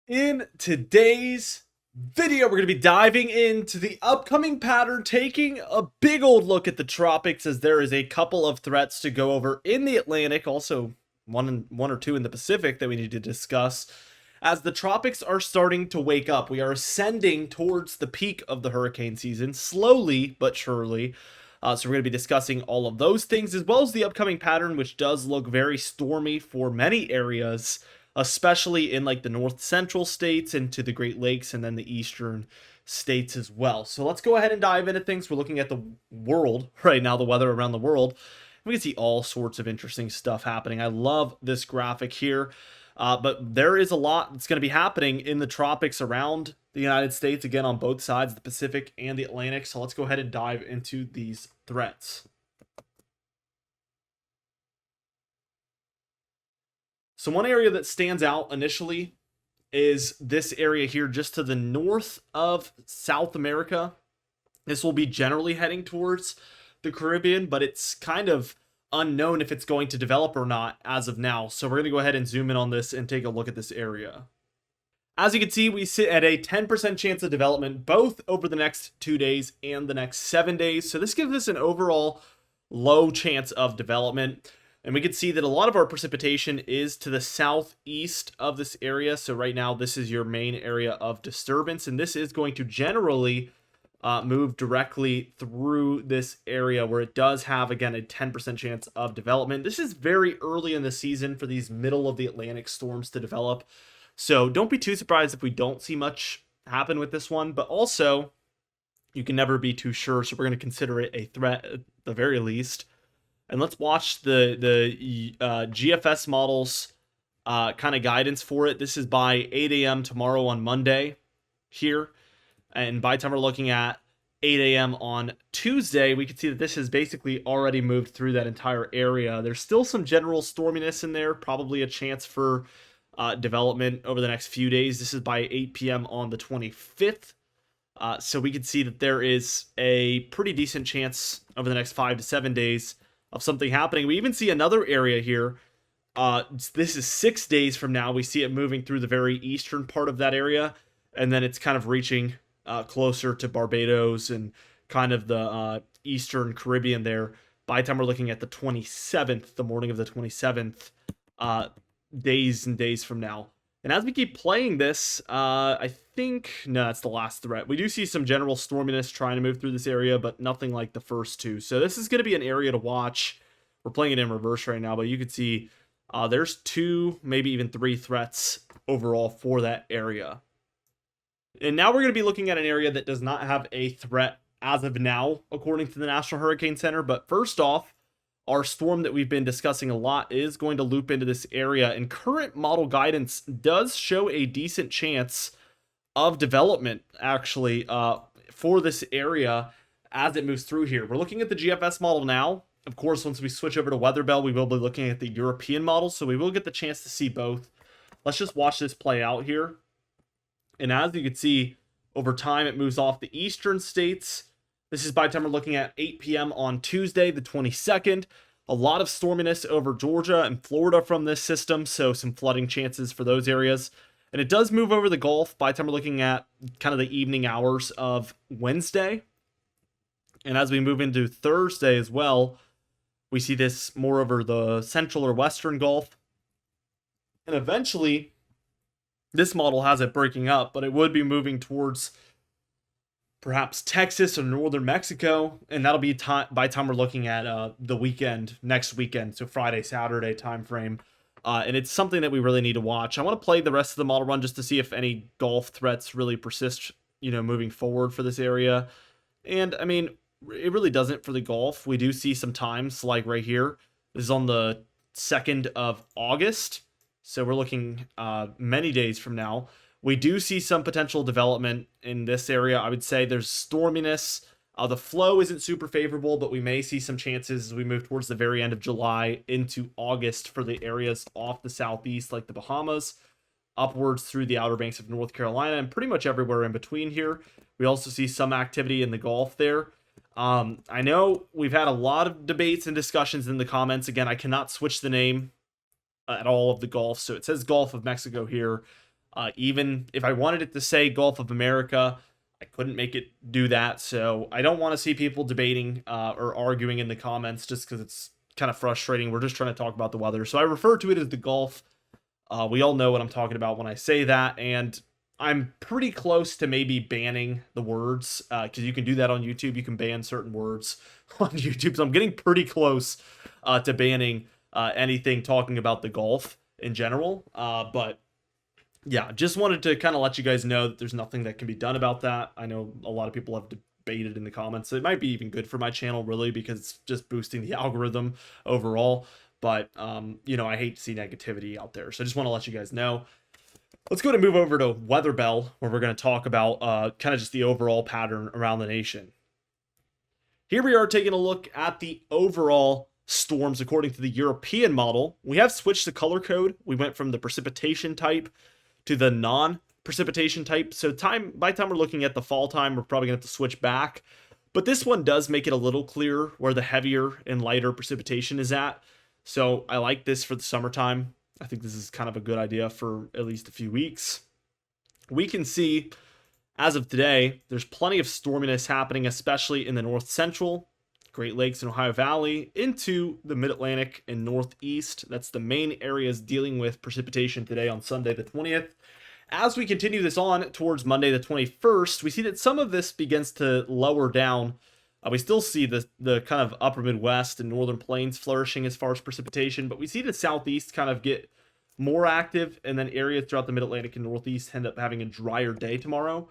In today's video, we're going to be diving into the upcoming pattern, taking a big old look at the tropics, as there is a couple of threats to go over in the Atlantic, also one or two in the Pacific that we need to discuss. As the tropics are starting to wake up, we are ascending towards the peak of the hurricane season, slowly but surely. So we're going to be discussing all of those things, as well as the upcoming pattern, which does look very stormy for many areas, especially in like the north central states and to the Great Lakes, and then the eastern states as well. So let's go ahead and dive into things. We're looking at the world right now, the weather around the world. We can see all sorts of interesting stuff happening. I love this graphic here. But there is a lot that's going to be happening in the tropics around the United States, again, on both sides, the Pacific and the Atlantic. So let's go ahead and dive into these threats. So one area that stands out initially is this area here just to the north of South America. This will be generally heading towards the Caribbean, but it's kind of unknown if it's going to develop or not as of now. So we're going to go ahead and zoom in on this and take a look at this area. As you can see, we sit at a 10% chance of development both over the next 2 days and the next 7 days. So this gives us an overall low chance of development. And we can see that a lot of our precipitation is to the southeast of this area. So right now, this is your main area of disturbance. And this is going to generally move directly through this area where it does have, again, a 10% chance of development. This is very early in the season for these middle of the Atlantic storms to develop. So don't be too surprised if we don't see much happen with this one, but also you can never be too sure. So we're going to consider it a threat at the very least. And let's watch the GFS models kind of guidance for it. This is by 8 a.m. tomorrow on Monday here. And by the time we're looking at 8 a.m. on Tuesday, we can see that this has basically already moved through that entire area. There's still some general storminess in there, probably a chance for development over the next few days. This is by 8 p.m. on the 25th. So we can see that there is a pretty decent chance over the next 5 to 7 days of something happening. We even see another area here. This is 6 days from now. We see it moving through the very eastern part of that area, and then it's kind of reaching closer to Barbados and kind of the eastern Caribbean there. By the time we're looking at the 27th, the morning of the 27th, days and days from now. And as we keep playing this, I think, no, that's the last threat. We do see some general storminess trying to move through this area, but nothing like the first two. So this is going to be an area to watch. We're playing it in reverse right now, but you can see there's 2, maybe even 3 threats overall for that area. And now we're going to be looking at an area that does not have a threat as of now, according to the National Hurricane Center. But first off, our storm that we've been discussing a lot is going to loop into this area, and current model guidance does show a decent chance of development, actually, for this area as it moves through here. We're looking at the GFS model now. Of course, once we switch over to Weatherbell, we will be looking at the European model, so we will get the chance to see both. Let's just watch this play out here. And as you can see, over time, it moves off the eastern states. This is by the time we're looking at 8 p.m. on Tuesday, the 22nd. A lot of storminess over Georgia and Florida from this system, so some flooding chances for those areas. And it does move over the Gulf by the time we're looking at kind of the evening hours of Wednesday. And as we move into Thursday as well, we see this more over the central or western Gulf. And eventually, this model has it breaking up, but it would be moving towards perhaps Texas or northern Mexico, and that'll be by the time we're looking at the weekend, next weekend, so Friday, Saturday time frame. And it's something that we really need to watch. I want to play the rest of the model run just to see if any Gulf threats really persist, moving forward for this area. And, I mean, it really doesn't for the Gulf. We do see some times, like right here. This is on the 2nd of August. So we're looking many days from now. We do see some potential development in this area. I would say there's storminess. The flow isn't super favorable, but we may see some chances as we move towards the very end of July into August for the areas off the southeast, like the Bahamas, upwards through the Outer Banks of North Carolina, and pretty much everywhere in between here. We also see some activity in the Gulf there. I know we've had a lot of debates and discussions in the comments. Again, I cannot switch the name at all of the Gulf, so it says Gulf of Mexico here. Even if I wanted it to say Gulf of America, I couldn't make it do that. So I don't want to see people debating or arguing in the comments just because it's kind of frustrating. We're just trying to talk about the weather. So I refer to it as the Gulf. We all know what I'm talking about when I say that. And I'm pretty close to maybe banning the words because you can do that on YouTube. You can ban certain words on YouTube. So I'm getting pretty close to banning anything talking about the Gulf in general. But yeah, just wanted to kind of let you guys know that there's nothing that can be done about that. I know a lot of people have debated in the comments. It might be even good for my channel, really, because it's just boosting the algorithm overall. But, you know, I hate to see negativity out there. So I just want to let you guys know. Let's go to move over to Weather Bell, where we're going to talk about kind of just the overall pattern around the nation. Here we are taking a look at the overall storms according to the European model. We have switched the color code. We went from the precipitation type to the non-precipitation type. So by the time we're looking at the fall time, we're probably going to have to switch back. But this one does make it a little clearer where the heavier and lighter precipitation is at. So I like this for the summertime. I think this is kind of a good idea for at least a few weeks. We can see, as of today, there's plenty of storminess happening, especially in the north central, Great Lakes and Ohio Valley, into the mid-Atlantic and northeast. That's the main areas dealing with precipitation today on Sunday the 20th. As we continue this on towards Monday the 21st, we see that some of this begins to lower down. We still see the kind of upper Midwest and northern plains flourishing as far as precipitation, but we see the southeast kind of get more active, and then areas throughout the mid-Atlantic and northeast end up having a drier day tomorrow.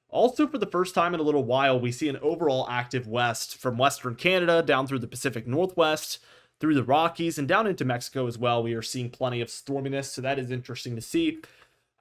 Also, for the first time in a little while, we see an overall active west from western Canada down through the Pacific Northwest, through the Rockies, and down into Mexico as well. We are seeing plenty of storminess, so that is interesting to see.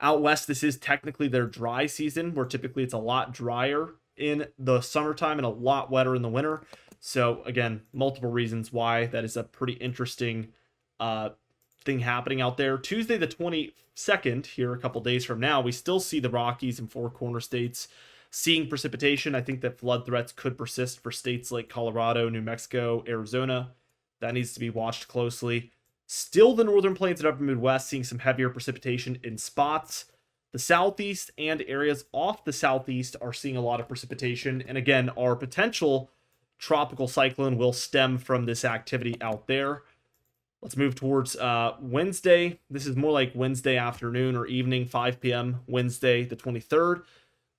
Out west, this is technically their dry season, where typically it's a lot drier in the summertime and a lot wetter in the winter. So again, multiple reasons why that is a pretty interesting thing happening out there. Tuesday the 22nd, here a couple days from now, we still see the Rockies and Four Corner states seeing precipitation. I think that flood threats could persist for states like Colorado, New Mexico, Arizona. That needs to be watched closely. Still the northern plains and upper Midwest seeing some heavier precipitation in spots. The southeast and areas off the southeast are seeing a lot of precipitation. And again, our potential tropical cyclone will stem from this activity out there. Let's move towards Wednesday. This is more like Wednesday afternoon or evening, 5 p.m. Wednesday, the 23rd.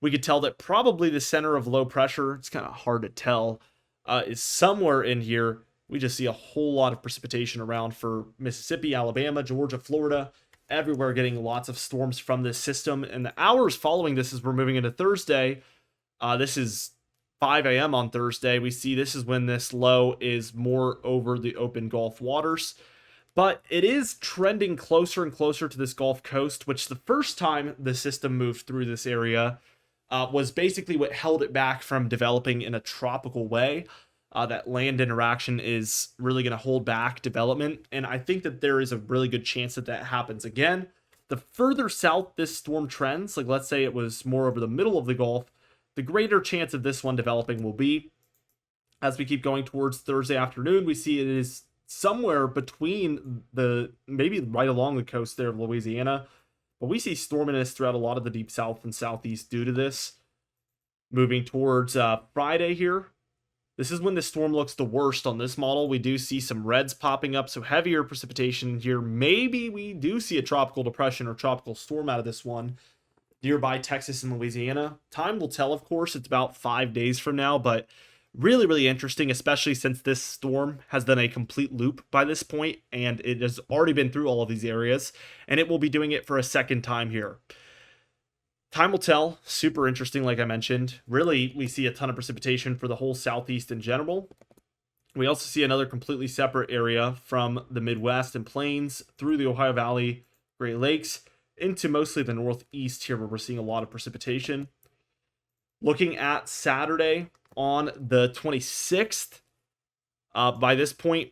We could tell that probably the center of low pressure, it's kind of hard to tell, is somewhere in here. We just see a whole lot of precipitation around for Mississippi, Alabama, Georgia, Florida, everywhere getting lots of storms from this system. And the hours following this as we're moving into Thursday, this is 5 a.m. on Thursday. We see this is when this low is more over the open Gulf waters. But it is trending closer and closer to this Gulf Coast, which the first time the system moved through this area was basically what held it back from developing in a tropical way. That land interaction is really going to hold back development. And I think that there is a really good chance that that happens again. The further south this storm trends, like let's say it was more over the middle of the Gulf, the greater chance of this one developing will be. As we keep going towards Thursday afternoon, we see it is somewhere between maybe right along the coast there of Louisiana. But we see storminess throughout a lot of the deep south and southeast due to this. Moving towards Friday here. This is when the storm looks the worst on this model. We do see some reds popping up, so heavier precipitation here. Maybe we do see a tropical depression or tropical storm out of this one nearby Texas and Louisiana. Time will tell, of course. It's about 5 days from now, but really, really interesting, especially since this storm has done a complete loop by this point, and it has already been through all of these areas, and it will be doing it for a second time here. Time will tell. Super interesting, like I mentioned. Really, we see a ton of precipitation for the whole southeast in general. We also see another completely separate area from the Midwest and plains through the Ohio Valley, Great Lakes, into mostly the northeast here where we're seeing a lot of precipitation. Looking at Saturday on the 26th, by this point,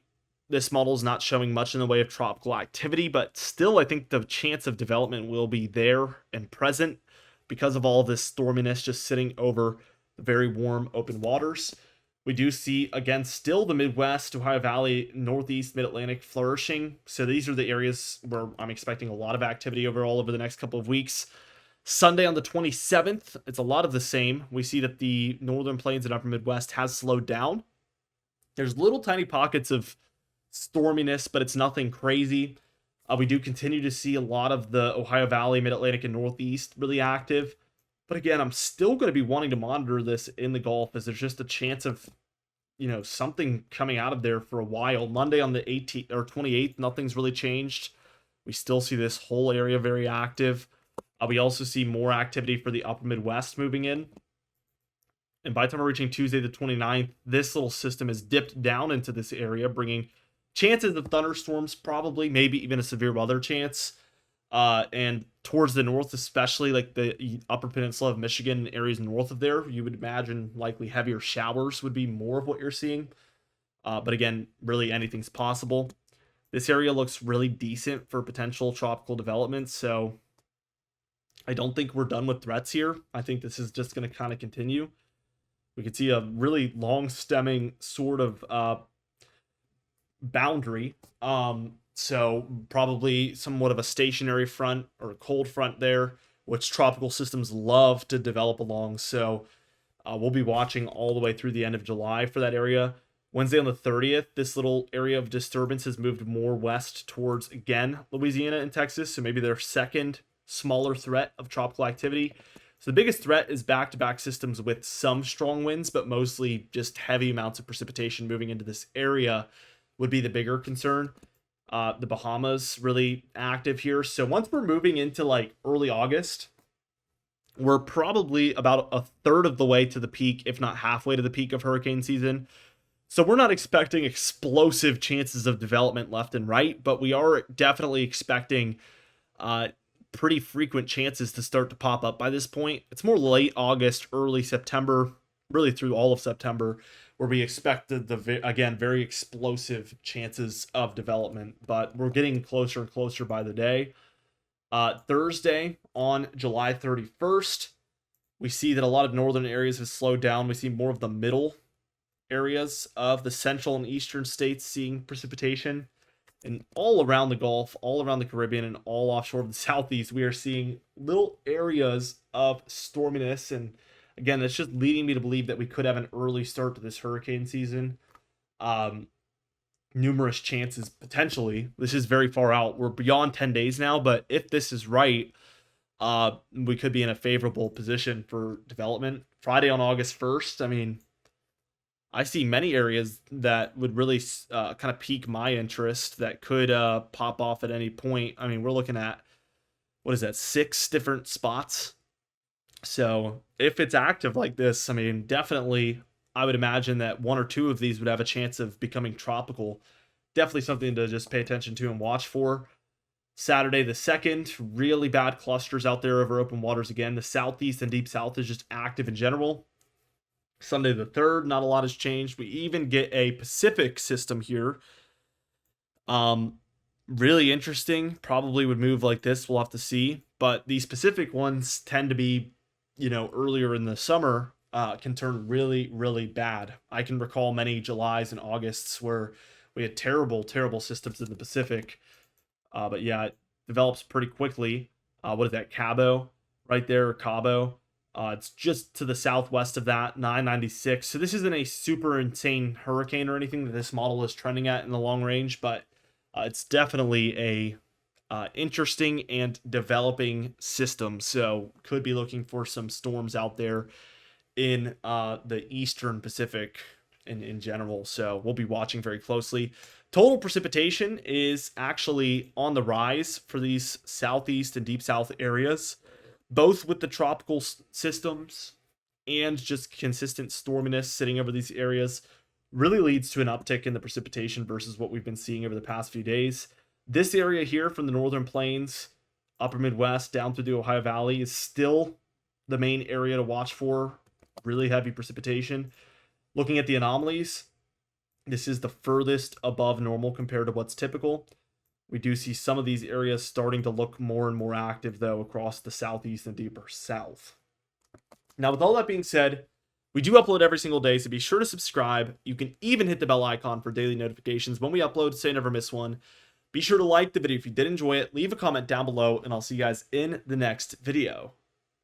this model is not showing much in the way of tropical activity, but still I think the chance of development will be there and present because of all of this storminess just sitting over the very warm open waters. We do see, again, still the Midwest, Ohio Valley, Northeast, Mid-Atlantic flourishing. So these are the areas where I'm expecting a lot of activity over the next couple of weeks. Sunday on the 27th, it's a lot of the same. We see that the northern plains and upper Midwest has slowed down. There's little tiny pockets of storminess, but it's nothing crazy. We do continue to see a lot of the Ohio Valley, Mid-Atlantic, and Northeast really active. But again, I'm still going to be wanting to monitor this in the Gulf, as there's just a chance of, something coming out of there for a while. Monday on the 18th or 28th, nothing's really changed. We still see this whole area very active. We also see more activity for the upper Midwest moving in. And by the time we're reaching Tuesday the 29th, this little system has dipped down into this area, bringing chances of thunderstorms, probably, maybe even a severe weather chance. And towards the north, especially like the upper peninsula of Michigan and areas north of there, you would imagine likely heavier showers would be more of what you're seeing. But again, really anything's possible. This area looks really decent for potential tropical development, so I don't think we're done with threats here. I think this is just going to kind of continue. We could see a really long stemming sort of boundary. So probably somewhat of a stationary front or a cold front there, which tropical systems love to develop along. So we'll be watching all the way through the end of July for that area. Wednesday on the 30th, this little area of disturbance has moved more west towards, again, Louisiana and Texas. So maybe their second smaller threat of tropical activity. So the biggest threat is back-to-back systems with some strong winds, but mostly just heavy amounts of precipitation moving into this area would be the bigger concern. The Bahamas really active here. So once we're moving into like early August, we're probably about a third of the way to the peak, if not halfway to the peak of hurricane season. So we're not expecting explosive chances of development left and right, but we are definitely expecting pretty frequent chances to start to pop up by this point. It's more late August, early September, really through all of September, where we expected again, very explosive chances of development, but we're getting closer and closer by the day. Thursday on July 31st, we see that a lot of northern areas have slowed down. We see more of the middle areas of the central and eastern states seeing precipitation. And all around the Gulf, all around the Caribbean, and all offshore of the Southeast, we are seeing little areas of storminess. And again, that's just leading me to believe that we could have an early start to this hurricane season. Numerous chances, potentially. This is very far out. We're beyond 10 days now, but if this is right, we could be in a favorable position for development. Friday on August 1st, I mean, I see many areas that would really kind of pique my interest that could pop off at any point. I mean, we're looking at, 6 different spots. So if it's active like this, I mean, definitely, I would imagine that 1 or 2 of these would have a chance of becoming tropical. Definitely something to just pay attention to and watch for. Saturday the 2nd, really bad clusters out there over open waters again. The southeast and deep south is just active in general. Sunday the 3rd, not a lot has changed. We even get a Pacific system here. Really interesting. Probably would move like this. We'll have to see. But these Pacific ones tend to be, earlier in the summer, can turn really, really bad. I can recall many Julys and Augusts where we had terrible, terrible systems in the Pacific. But yeah, it develops pretty quickly. What is that? Cabo right there, Cabo. It's just to the southwest of that, 996. So this isn't a super insane hurricane or anything that this model is trending at in the long range, but it's definitely a interesting and developing system. So could be looking for some storms out there in the Eastern Pacific in general. So we'll be watching very closely. Total precipitation is actually on the rise for these southeast and deep south areas, both with the tropical systems and just consistent storminess sitting over these areas. Really leads to an uptick in the precipitation versus what we've been seeing over the past few days. This area here from the northern plains, upper Midwest, down through the Ohio Valley is still the main area to watch for. Really heavy precipitation. Looking at the anomalies, this is the furthest above normal compared to what's typical. We do see some of these areas starting to look more and more active, though, across the southeast and deeper south. Now, with all that being said, we do upload every single day, so be sure to subscribe. You can even hit the bell icon for daily notifications when we upload so you never miss one. Be sure to like the video if you did enjoy it, leave a comment down below, and I'll see you guys in the next video.